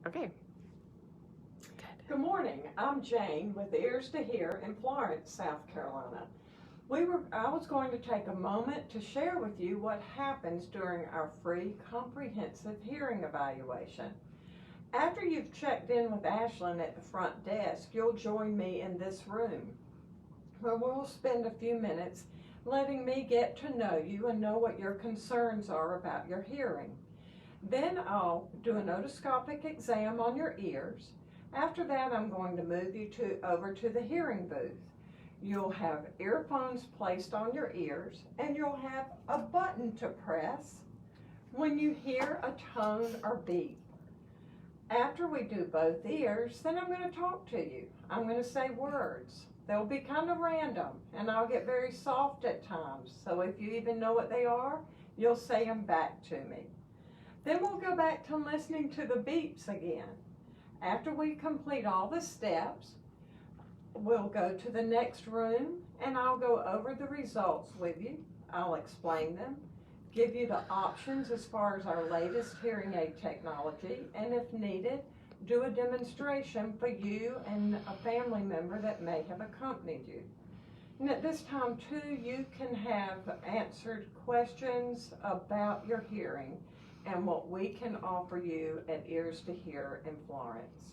Okay. Good morning. I'm Jane with Ears to Hear in Florence, South Carolina. I was going to take a moment to share with you what happens during our free comprehensive hearing evaluation. After you've checked in with Ashlyn at the front desk, you'll join me in this room where we'll spend a few minutes letting me get to know you and know what your concerns are about your hearing. Then I'll do an otoscopic exam on your ears. After that, I'm going to move you over to the hearing booth. You'll have earphones placed on your ears, and you'll have a button to press when you hear a tone or beep. After we do both ears, then I'm going to talk to you. I'm going to say words. They'll be kind of random, and I'll get very soft at times. So if you even know what they are, you'll say them back to me. Then we'll go back to listening to the beeps again. After we complete all the steps, we'll go to the next room and I'll go over the results with you. I'll explain them, give you the options as far as our latest hearing aid technology, and if needed, do a demonstration for you and a family member that may have accompanied you. And at this time too, you can have answered questions about your hearing and what we can offer you at Ears to Hear in Florence.